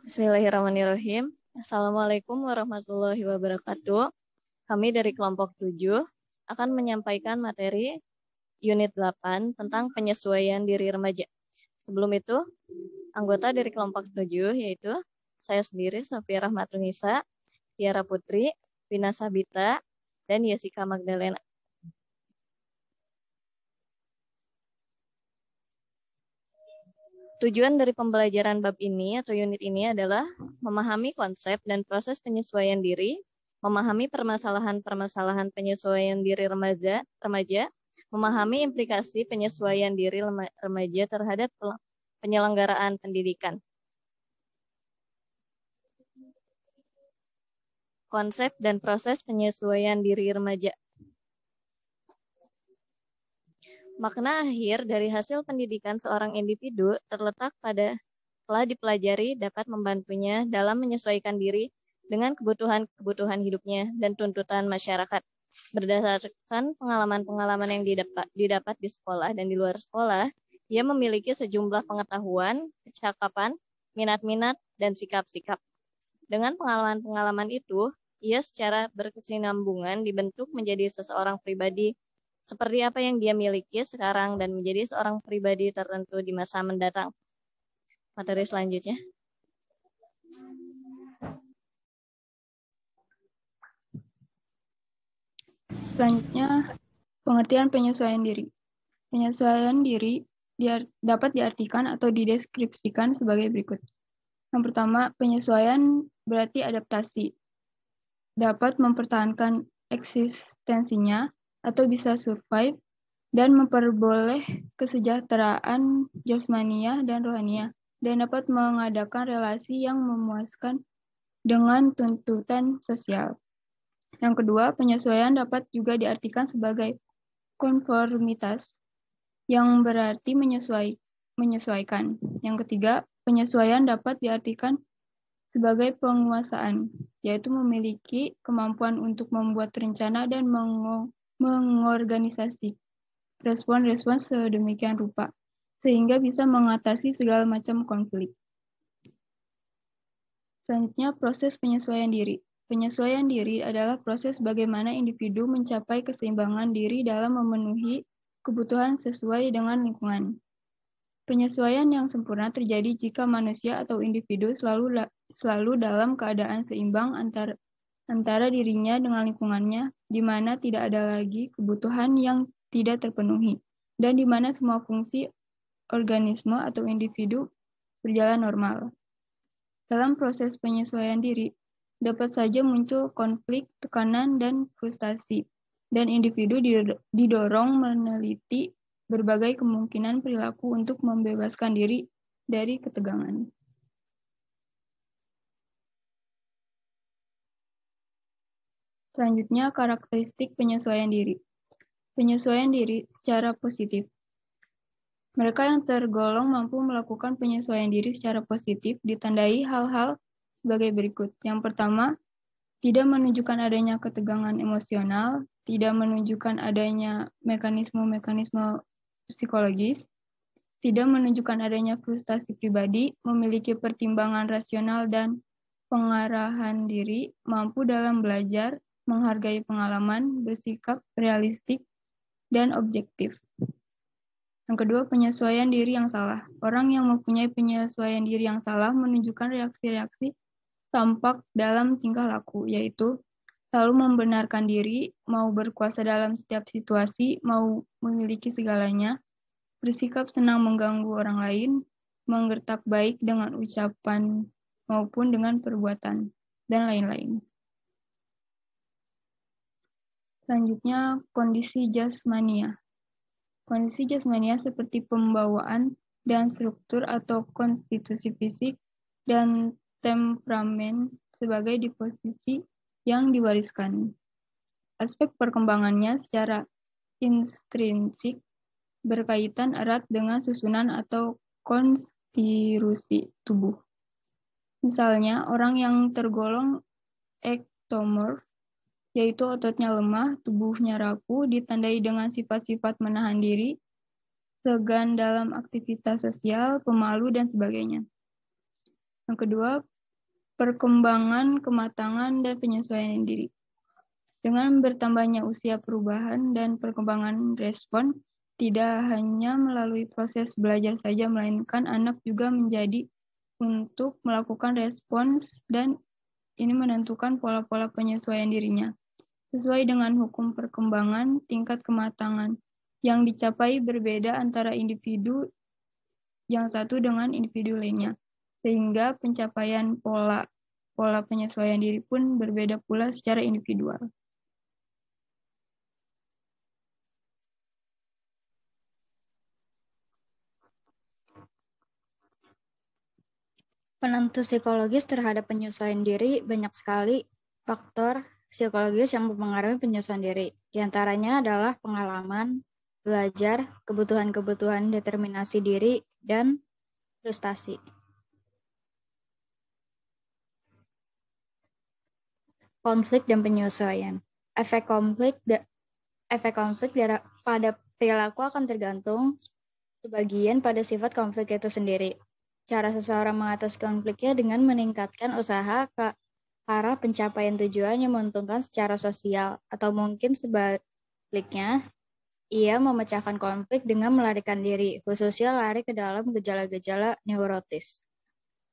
Bismillahirrahmanirrahim. Assalamualaikum warahmatullahi wabarakatuh. Kami dari kelompok 7 akan menyampaikan materi unit 8 tentang penyesuaian diri remaja. Sebelum itu, anggota dari kelompok 7 yaitu saya sendiri, Sofia Rahmatunisa, Tiara Putri, Vina Sabita, dan Yesika Magdalena. Tujuan dari pembelajaran bab ini atau unit ini adalah memahami konsep dan proses penyesuaian diri, memahami permasalahan-permasalahan penyesuaian diri remaja, memahami implikasi penyesuaian diri remaja terhadap penyelenggaraan pendidikan. Konsep dan proses penyesuaian diri remaja. Makna akhir dari hasil pendidikan seorang individu terletak pada telah dipelajari dapat membantunya dalam menyesuaikan diri dengan kebutuhan-kebutuhan hidupnya dan tuntutan masyarakat. Berdasarkan pengalaman-pengalaman yang didapat di sekolah dan di luar sekolah, ia memiliki sejumlah pengetahuan, kecakapan, minat-minat, dan sikap-sikap. Dengan pengalaman-pengalaman itu, ia secara berkesinambungan dibentuk menjadi seseorang pribadi seperti apa yang dia miliki sekarang dan menjadi seorang pribadi tertentu di masa mendatang. Materi selanjutnya. Selanjutnya, pengertian penyesuaian diri. Penyesuaian diri dapat diartikan atau dideskripsikan sebagai berikut. Yang pertama, penyesuaian berarti adaptasi. Dapat mempertahankan eksistensinya atau bisa survive dan memperoleh kesejahteraan jasmania dan rohania dan dapat mengadakan relasi yang memuaskan dengan tuntutan sosial. Yang kedua, penyesuaian dapat juga diartikan sebagai konformitas yang berarti menyesuaikan. Yang ketiga, penyesuaian dapat diartikan sebagai penguasaan, yaitu memiliki kemampuan untuk membuat rencana dan mengorganisasi respon-respon sedemikian rupa, sehingga bisa mengatasi segala macam konflik. Selanjutnya, proses penyesuaian diri. Penyesuaian diri adalah proses bagaimana individu mencapai keseimbangan diri dalam memenuhi kebutuhan sesuai dengan lingkungan. Penyesuaian yang sempurna terjadi jika manusia atau individu selalu dalam keadaan seimbang antara dirinya dengan lingkungannya, di mana tidak ada lagi kebutuhan yang tidak terpenuhi, dan di mana semua fungsi organisme atau individu berjalan normal. Dalam proses penyesuaian diri, dapat saja muncul konflik, tekanan, dan frustasi, dan individu didorong meneliti berbagai kemungkinan perilaku untuk membebaskan diri dari ketegangan. Selanjutnya, karakteristik penyesuaian diri. Penyesuaian diri secara positif. Mereka yang tergolong mampu melakukan penyesuaian diri secara positif ditandai hal-hal sebagai berikut. Yang pertama, tidak menunjukkan adanya ketegangan emosional, tidak menunjukkan adanya mekanisme-mekanisme psikologis, tidak menunjukkan adanya frustasi pribadi, memiliki pertimbangan rasional dan pengarahan diri, mampu dalam belajar, menghargai pengalaman, bersikap realistik, dan objektif. Yang kedua, penyesuaian diri yang salah. Orang yang mempunyai penyesuaian diri yang salah menunjukkan reaksi-reaksi tampak dalam tingkah laku, yaitu selalu membenarkan diri, mau berkuasa dalam setiap situasi, mau memiliki segalanya, bersikap senang mengganggu orang lain, menggertak baik dengan ucapan maupun dengan perbuatan, dan lain-lain. Selanjutnya, kondisi jasmania. Kondisi jasmania seperti pembawaan dan struktur atau konstitusi fisik dan temperamen sebagai disposisi yang diwariskan. Aspek perkembangannya secara intrinsik berkaitan erat dengan susunan atau konstitusi tubuh. Misalnya, orang yang tergolong ektomorf, yaitu ototnya lemah, tubuhnya rapuh, ditandai dengan sifat-sifat menahan diri, segan dalam aktivitas sosial, pemalu, dan sebagainya. Yang kedua, perkembangan, kematangan, dan penyesuaian diri. Dengan bertambahnya usia perubahan dan perkembangan respon, tidak hanya melalui proses belajar saja, melainkan anak juga menjadi untuk melakukan respons dan ini menentukan pola-pola penyesuaian dirinya. Sesuai dengan hukum perkembangan, tingkat kematangan yang dicapai berbeda antara individu yang satu dengan individu lainnya, sehingga pencapaian pola penyesuaian diri pun berbeda pula secara individual. Penentu psikologis terhadap penyesuaian diri banyak sekali faktor psikologis yang mempengaruhi penyesuaian diri. Di antaranya adalah pengalaman, belajar, kebutuhan-kebutuhan determinasi diri, dan frustasi. Konflik dan penyesuaian. Efek konflik pada perilaku akan tergantung sebagian pada sifat konflik itu sendiri. Cara seseorang mengatasi konfliknya dengan meningkatkan usaha ke arah pencapaian tujuan yang menguntungkan secara sosial, atau mungkin sebaliknya, ia memecahkan konflik dengan melarikan diri, khususnya lari ke dalam gejala-gejala neurotis.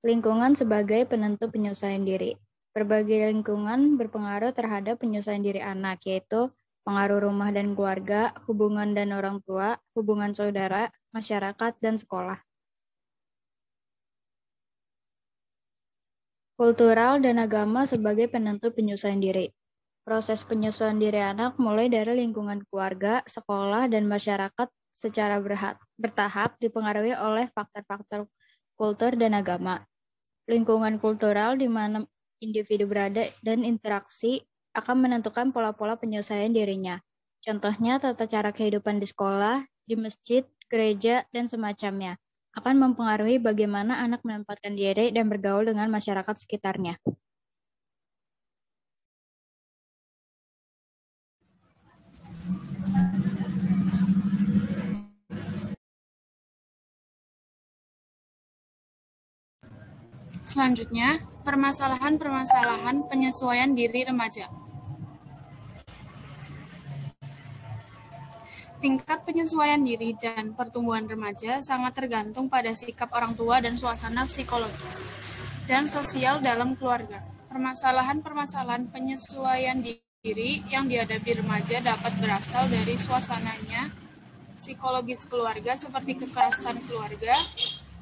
Lingkungan sebagai penentu penyesuaian diri. Berbagai lingkungan berpengaruh terhadap penyesuaian diri anak, yaitu pengaruh rumah dan keluarga, hubungan dan orang tua, hubungan saudara, masyarakat, dan sekolah. Kultural dan agama sebagai penentu penyesuaian diri. Proses penyesuaian diri anak mulai dari lingkungan keluarga, sekolah, dan masyarakat secara bertahap dipengaruhi oleh faktor-faktor kultur dan agama. Lingkungan kultural di mana individu berada dan interaksi akan menentukan pola-pola penyesuaian dirinya. Contohnya tata cara kehidupan di sekolah, di masjid, gereja, dan semacamnya akan mempengaruhi bagaimana anak menempatkan diri dan bergaul dengan masyarakat sekitarnya. Selanjutnya, permasalahan-permasalahan penyesuaian diri remaja. Tingkat penyesuaian diri dan pertumbuhan remaja sangat tergantung pada sikap orang tua dan suasana psikologis dan sosial dalam keluarga. Permasalahan-permasalahan penyesuaian diri yang dihadapi remaja dapat berasal dari suasananya, psikologis keluarga seperti kekerasan keluarga.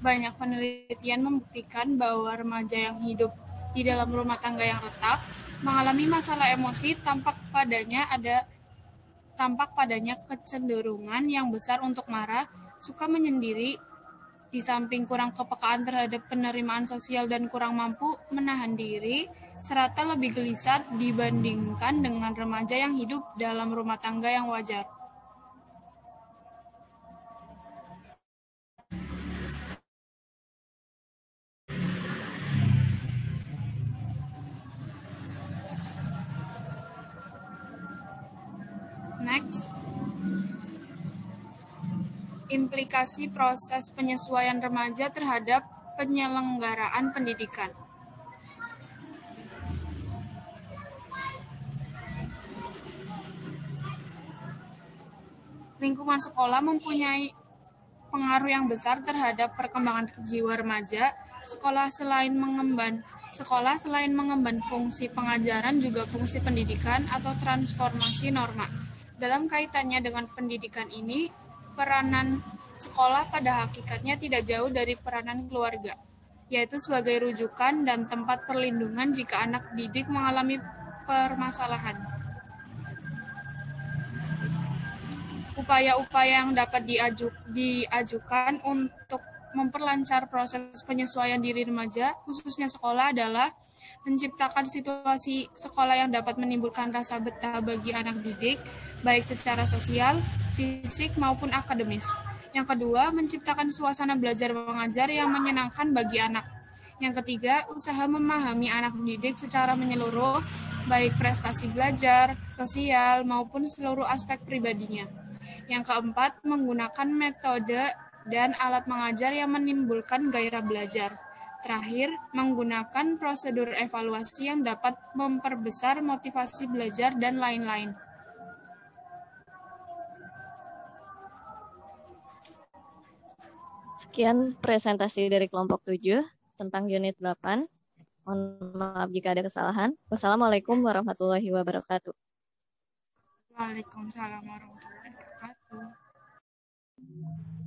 Banyak penelitian membuktikan bahwa remaja yang hidup di dalam rumah tangga yang retak mengalami masalah emosi, tampak padanya kecenderungan yang besar untuk marah, suka menyendiri, di samping kurang kepekaan terhadap penerimaan sosial dan kurang mampu menahan diri, serta lebih gelisah dibandingkan dengan remaja yang hidup dalam rumah tangga yang wajar. Next. Implikasi proses penyesuaian remaja terhadap penyelenggaraan pendidikan. Lingkungan sekolah mempunyai pengaruh yang besar terhadap perkembangan jiwa remaja. Sekolah selain mengemban fungsi pengajaran juga fungsi pendidikan atau transformasi norma. Dalam kaitannya dengan pendidikan ini, peranan sekolah pada hakikatnya tidak jauh dari peranan keluarga, yaitu sebagai rujukan dan tempat perlindungan jika anak didik mengalami permasalahan. Upaya-upaya yang dapat diajukan untuk memperlancar proses penyesuaian diri remaja, khususnya sekolah, adalah menciptakan situasi sekolah yang dapat menimbulkan rasa betah bagi anak didik, baik secara sosial, fisik, maupun akademis. Yang kedua, menciptakan suasana belajar mengajar yang menyenangkan bagi anak. Yang ketiga, usaha memahami anak didik secara menyeluruh, baik prestasi belajar, sosial, maupun seluruh aspek pribadinya. Yang keempat, menggunakan metode dan alat mengajar yang menimbulkan gairah belajar. Terakhir, menggunakan prosedur evaluasi yang dapat memperbesar motivasi belajar dan lain-lain. Sekian presentasi dari kelompok 7 tentang unit 8. Mohon maaf jika ada kesalahan. Wassalamualaikum warahmatullahi wabarakatuh. Waalaikumsalam warahmatullahi wabarakatuh.